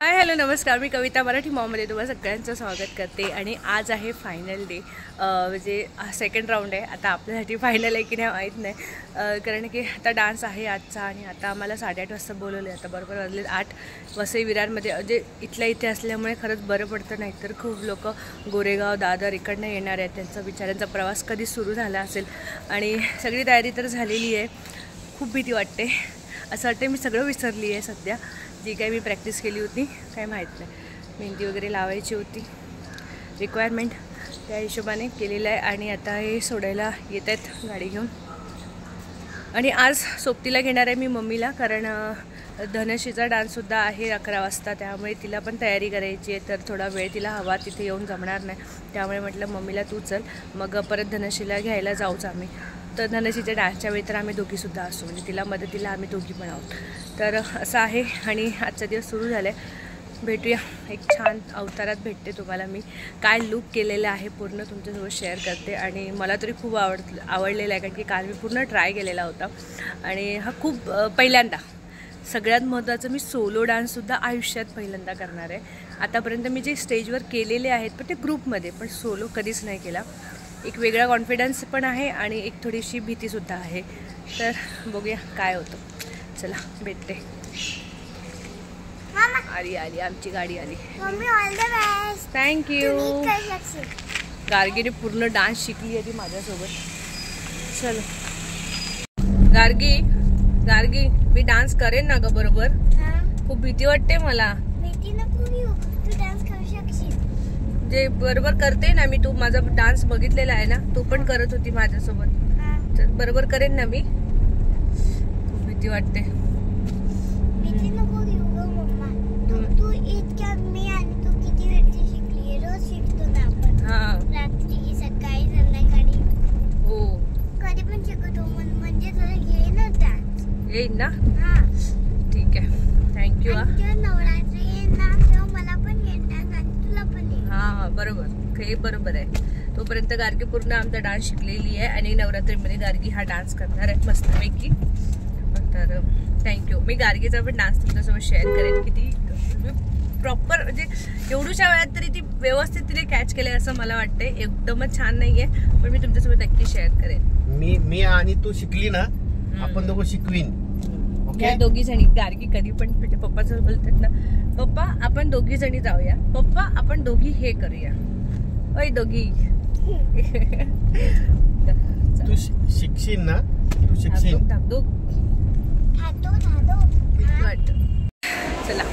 Hi hello नमस्कार, मी कविता मराठी मॉममध्ये तुम्हाला सगळ्यांचं स्वागत करते. आणि आज आहे फायनल डे, म्हणजे सेकंड राऊंड आहे. आता आपल्यासाठी फायनल आहे की नाही माहीत नाही, कारण की आता डान्स आहे आजचा. आणि आता आम्हाला 8:30 वाजता बोलवलं आहे. आता बरोबर वाजले 8. वसई विरारमध्ये म्हणजे इथल्या इथे असल्यामुळे खरंच बरं पडतं, नाही तर खूप लोक गोरेगाव दादर इकडनं येणार आहेत. त्यांचा बिचाऱ्यांचा प्रवास कधी सुरू झाला असेल. आणि सगळी तयारी तर झालेली आहे. खूप भीती वाटते, असं वाटते मी सगळं विसरली आहे सध्या. जी काही मी प्रॅक्टिस केली होती काय माहीत नाही, मेहंदी वगैरे लावायची होती, रिक्वायरमेंट त्या हिशोबाने केलेलं आहे. आणि आता हे सोडायला येत आहेत गाडी घेऊन. आणि आज सोबतीला घेणार आहे मी मम्मीला, कारण धनश्रीचा डान्ससुद्धा आहे 11 वाजता, त्यामुळे तिला पण तयारी करायची आहे. तर थोडा वेळ तिला हवा, तिथे येऊन जमणार नाही. त्यामुळे म्हटलं मम्मीला तू चल, मग परत धनश्रीला घ्यायला जाऊच आम्ही. तर धनश्रीच्या डान्सच्या वेळी तर आम्ही दोघीसुद्धा असू, म्हणजे तिला मदतीला आम्ही दोघी पण आहोत. तर असं आहे. आणि आजचा दिवस सुरू झाला आहे. भेटूया, एक छान अवतारात भेटते तुम्हाला. मी काय लूक केलेलं आहे पूर्ण तुमच्यासोबत शेअर करते. आणि मला तरी खूप आवडलेलं आहे, कारण की काल मी पूर्ण ट्राय केलेला होता. आणि हा खूप पहिल्यांदा, सगळ्यात महत्त्वाचं, मी सोलो डान्ससुद्धा आयुष्यात पहिल्यांदा करणार आहे. आतापर्यंत मी जे स्टेजवर केलेले आहेत पण ते ग्रुपमध्ये, पण सोलो कधीच नाही केला. एक वेगळा कॉन्फिडन्स पण आहे आणि एक थोडीशी भीतीसुद्धा आहे. तर बघूया काय होतं. चला भेटते. आली आली आमची गाडी आली. थँक्यू. गार्गीने पूर्ण डान्स शिकली आहे ती माझ्यासोबत. चलो गार्गी, गार्गी मी डान्स करेन ना ग बरोबर. खूप भीती वाटते मला. जे बरोबर करते ना मी, तू माझा डान्स बघितलेला आहे ना, तू पण करत होती माझ्यासोबत. तर बरोबर करेन ना मी. खूप भीती वाटते. येईन ना, ठीक आहे. थँक्यू. हां बरोबर, हे बरोबर आहे. तोपर्यंत गार्गी पूर्ण आमचा डान्स शिकलेली आहे. आणि नवरात्रीमध्ये गार्गी हा डान्स करणार आहे मस्तपैकी. तर थँक्यू. मी गार्गीचा पण डान्स तुमच्यासोबत शेअर करेन. किती प्रॉपर, म्हणजे एवढ्याशा वेळात तरी ती व्यवस्थित तिने कॅच केलं असं मला वाटतंय. एकदमच छान नाही आहे, पण मी तुमच्यासोबत नक्की शेअर करेन. मी आणि तू शिकली ना, आपण दोघं शिकवीन. या दोघी जणी. गार्गी कधी पण पप्पाचं बोलतात ना, पप्पा आपण दोघी जणी जाऊया, पप्पा आपण दोघी हे करूया. ओय दोघी. तू शिकशील ना, तू शिकशील. चला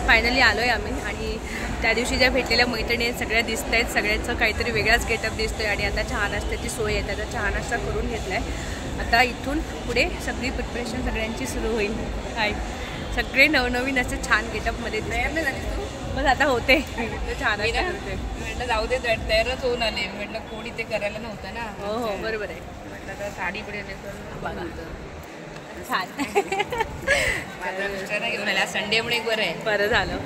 फायनली आलोय आम्ही. आणि त्या दिवशी ज्या भेटलेल्या मैत्रिणी सगळ्या दिसत आहेत. सगळ्यांचं काहीतरी वेगळाच गेटअप दिसतोय. आणि आता चहा नाश्त्याची सोय आहे, त्याचा चहा नाश्ता करून घेतलाय. आता इथून पुढे सगळी प्रिपरेशन सगळ्यांची सुरू होईल. काय सगळे नवनवीन असे छान गेटअपमध्ये बस आता होते. छान म्हटलं जाऊ दे, तयारच होऊन आले. म्हटलं कोणी ते करायला नव्हतं ना. हो हो बरोबर आहे. म्हटलं तर साडी पुढे छान. माझा मिस्टर घेऊन आला. संडेमुळे बरं आहे, बरं झालं.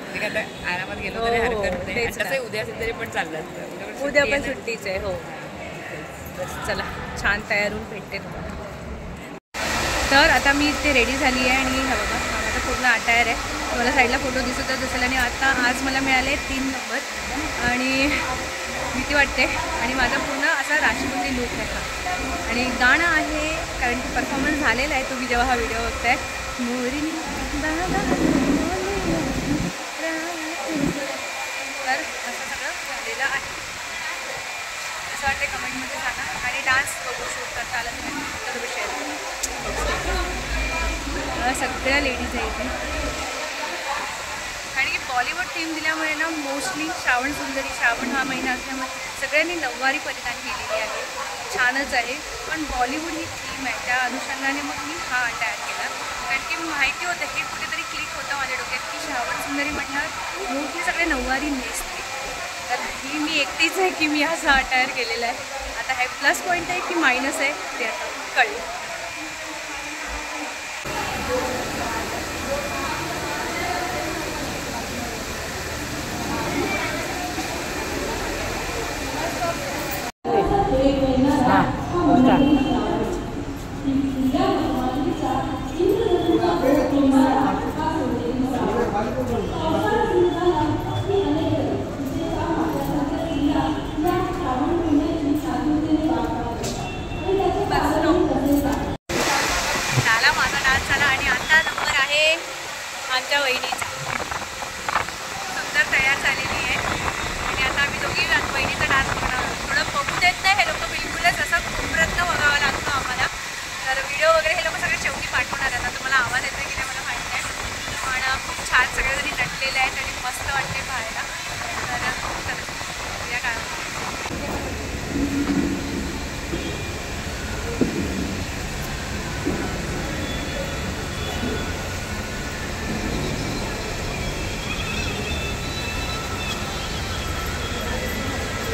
आरामात गेलो तरी हरकत नाही. तसं उद्या असेल तरी पण चाललं असतं. उद्या पण सुट्टीच आहे. हो चला छान तयार होऊन भेटते तुम्हाला. तर आता मी इथे रेडी झाली आहे. आणि हा बघा माझा पूर्ण अटायर आहे. मला साईडला फोटो दिसतच असेल. आणि आता आज मला मिळाले 3 नंबर. आणि भीती वाटते. आणि माझा पूर्ण असा राष्ट्रपती लूक आहे हा. आणि गाणं आहे, कारण की परफॉर्मन्स झालेला आहे. तुम्ही जेव्हा हा व्हिडिओ बघताय, मोरी तर असं सगळं झालेलं आहे. असं वाटते कमेंटमध्ये सांगा. आणि डान्स बघू शूट करता आला तर शेअर करा. सगळ्या लेडीज आहे इथे. कारण की बॉलिवूड थीम दिल्यामुळे ना, मोस्टली श्रावण सुंदरी, श्रावण हा महिना असल्यामुळे सगळ्यांनी नऊवारी परिधान केलेली आहे. छानच आहे, पण बॉलिवूड ही थीम आहे, त्या अनुषंगाने मग मी हा अटायर केला. कारण की माहिती होतं, हे कुठेतरी क्लिक होतं माझ्या डोक्यात, की श्रावण सुंदरी म्हटल्यावर मोस्टली सगळे नऊवारी नेसते. तर ही मी एकटीच आहे की मी असा अटायर केलेला आहे. आता हे प्लस पॉईंट आहे की मायनस आहे ते आता कळलं.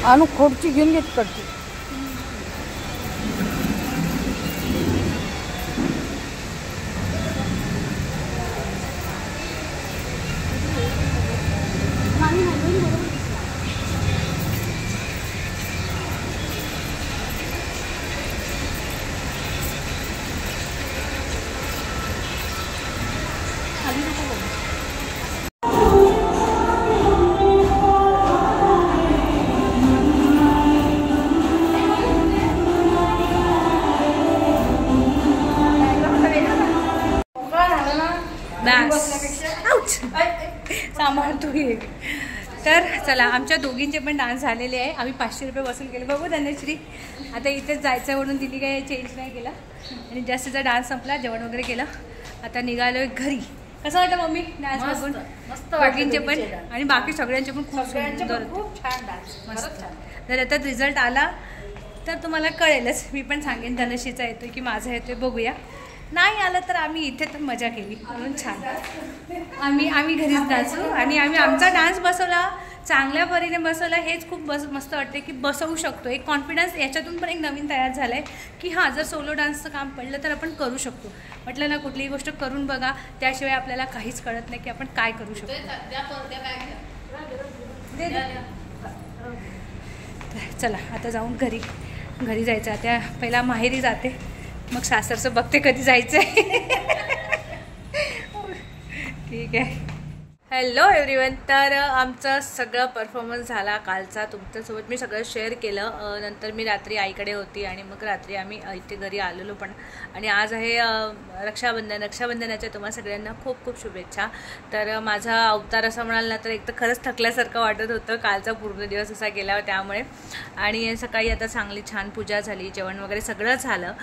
आणू खोडची घेऊन घेत करते. सामान तू घे. तर चला, आमच्या दोघींचे पण डान्स झालेले आहे. आम्ही 500 रुपये वसूल केले. बघू धनश्री, आता इथेच जायचं म्हणून दिली काय चेंज नाही केला आणि जास्तीचा डान्स संपला, जेवण वगैरे केलं. आता निघालोय घरी. कसं वाटतं मम्मी डान्स बघून? मस्त दोघींचे पण आणि बाकी सगळ्यांचे पण खूप सुंदर, खूप छान डान्स. मस्त. जर आता रिझल्ट आला तर तुम्हाला कळेलच. मी पण सांगेन धनश्रीचा येतोय की माझा येतोय, बघूया. नाही आलं तर आम्ही इथे तर मजा केली म्हणून छान. आम्ही घरीच नाचू आणि आम्ही आमचा डान्स बसवला, चांगल्या परीने बसवला. हेच खूप मस्त वाटते की बसवू शकतो. एक कॉन्फिडन्स याच्यातून पण एक नवीन तयार झाला आहे की हां, जर सोलो डान्सचं काम पडलं तर आपण करू शकतो. म्हटलं ना, कुठलीही गोष्ट करून बघा, त्याशिवाय आपल्याला काहीच कळत नाही की आपण काय करू शकतो. चला आता जाऊन घरी जायचं. आता पहिला माहेरी जाते, मग सासरचं बघते कधी जायचं आहे. ठीक आहे. Hello everyone. तर आमचा सगळा परफॉर्मन्स झाला कालचा. तुमच्यासोबत मी सगळं शेअर केलं. नंतर मी रात्री आईकडे होती आणि मग रात्री आम्ही इथे घरी आलेलो पण. आणि आज आहे रक्षाबंधनाच्या तुम्हा सगळ्यांना खूप खूप शुभेच्छा. तर माझा अवतार असं म्हणाल ना तर एक तर खरंच थकल्यासारखं वाटत होतं. कालचा पूर्ण दिवस असा गेला त्यामुळे. आणि सकाळी आता चांगली छान पूजा झाली, जेवण वगैरे सगळं झालं.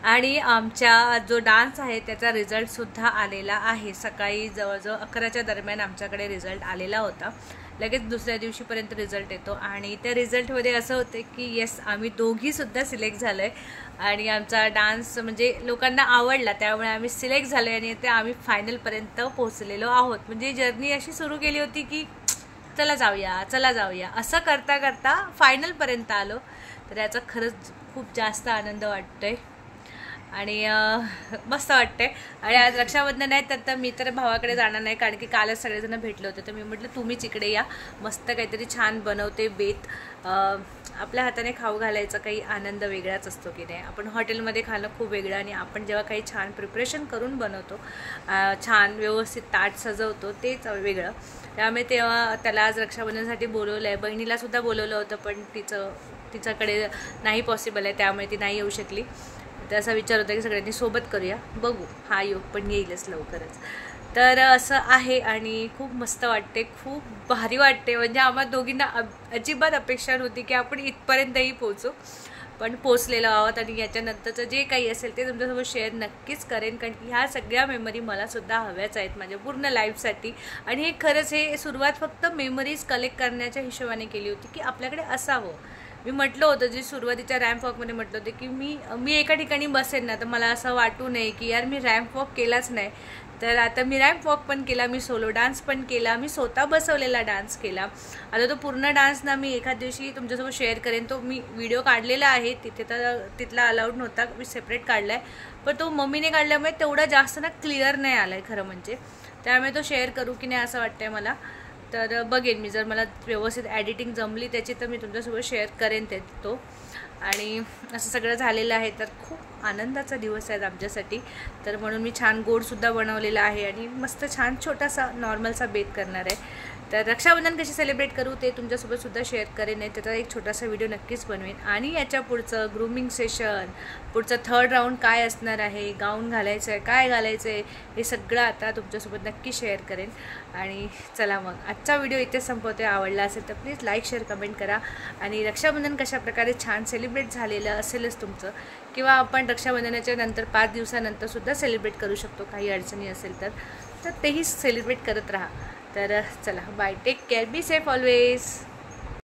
आणि आमच्या जो डान्स आहे त्याचा रिझल्टसुद्धा आलेला आहे. सकाळी जवळजवळ 11च्या दरम्यान आमच्याकडे रिझल्ट आलेला होता. लगेच दुसऱ्या दिवशीपर्यंत रिझल्ट येतो आणि त्या रिझल्टमध्ये असं होतं की येस, आम्ही दोघीसुद्धा सिलेक्ट झालो आहे. आणि आमचा डान्स म्हणजे लोकांना आवडला, त्यामुळे आम्ही सिलेक्ट झालो आहे आणि ते आम्ही फायनलपर्यंत पोहोचलेलो आहोत. म्हणजे जर्नी अशी सुरू केली होती की चला जाऊया असं करता करता फायनलपर्यंत आलो. तर याचा खरंच खूप जास्त आनंद वाटतो आहे आणि मस्त वाटते. आणि आज रक्षाबंधन आहे तर मी तर भावाकडे जाणार नाही, कारण की कालच सगळेजण भेटले होते. तर मी म्हटलं तुम्हीच इकडे या, मस्त काहीतरी छान बनवते बेत. आपल्या हाताने खाऊ घालायचा काही आनंद वेगळाच असतो की नाही. आपण हॉटेलमध्ये खाणं खूप वेगळं आणि आपण जेव्हा काही छान प्रिपरेशन करून बनवतो, छान व्यवस्थित ताट सजवतो, तेच वेगळं. त्यामुळे तेव्हा त्याला आज रक्षाबंधनासाठी बोलवलं आहे. बहिणीलासुद्धा बोलवलं होतं पण तिच्याकडे नाही पॉसिबल आहे, त्यामुळे ती नाही येऊ शकली. तर असा विचार होता की सगळ्यांनी सोबत करूया, बघू हा योग पण येईलच लवकरच. तर असं आहे आणि खूप मस्त वाटते, खूप भारी वाटते. म्हणजे आम्हाला दोघींना अजिबात अपेक्षा नव्हती की आपण इथपर्यंतही पोहोचू, पण पोचलेलो आहोत. आणि याच्यानंतरचं जे काही असेल ते तुमच्यासोबत शेअर नक्कीच करेन, कारण की ह्या सगळ्या मेमरी मलासुद्धा हव्याच आहेत माझ्या पूर्ण लाईफसाठी. आणि हे खरंच हे सुरुवात फक्त मेमरीज कलेक्ट करण्याच्या हिशोबाने केली होती की आपल्याकडे असावं. मी म्हटलं होतं, जे सुरुवातीच्या रॅम्प वॉकमध्ये म्हटलं होतं की मी एका ठिकाणी बसेन ना तर मला असं वाटू नये की यार मी रॅम्प वॉक केलाच नाही. तर आता मी रॅम्प वॉक पण केला, मी सोलो डान्स पण केला, मी स्वतः बसवलेला डान्स केला. आता तो पूर्ण डान्स ना मी एखाद दिवशी तुमच्यासोबत शेअर करेन. तो मी व्हिडिओ काढलेला आहे, तिथला अलाउड नव्हता, मी सेपरेट काढला आहे. पण तो मम्मीने काढल्यामुळे तेवढा जास्त ना क्लिअर नाही आला आहे खरं म्हणजे. त्यामुळे तो शेअर करू की नाही असं वाटतं आहे मला. तर बघेन मी, जर मला व्यवस्थित एडिटिंग जमली त्याची तर मी तुमच्यासोबत शेअर करेन तो. आणि असं सगळं झालेलं आहे. तर खूप आनंदाचा दिवस आहे आमच्यासाठी. तर म्हणून मी छान गोडसुद्धा बनवलेलं आहे आणि मस्त छान छोटासा नॉर्मलचा बेत करणार आहे. तर रक्षाबंधन कशी सेलिब्रेट करू ते तुमच्यासोबतसुद्धा शेअर करेन आहे. त्याचा एक छोटासा व्हिडिओ नक्कीच बनवेन. आणि याच्या पुढचं ग्रूमिंग सेशन, पुढचं 3rd राऊंड काय असणार आहे, गाऊन घालायचं आहे, काय घालायचं आहे, हे सगळं आता तुमच्यासोबत नक्की शेअर करेन. आणि चला मग आजचा व्हिडिओ इथे संपवते. आवडला असेल तर प्लीज लाईक, शेअर, कमेंट करा. आणि रक्षाबंधन कशाप्रकारे छान सेलिब्रेट झालेलं असेलच तुमचं, किंवा आपण रक्षाबंधनाच्या नंतर 5 दिवसानंतरसुद्धा सेलिब्रेट करू शकतो, काही अडचणी असेल तर तेही सेलिब्रेट करत राहा. तर चला bye, take care, be safe always.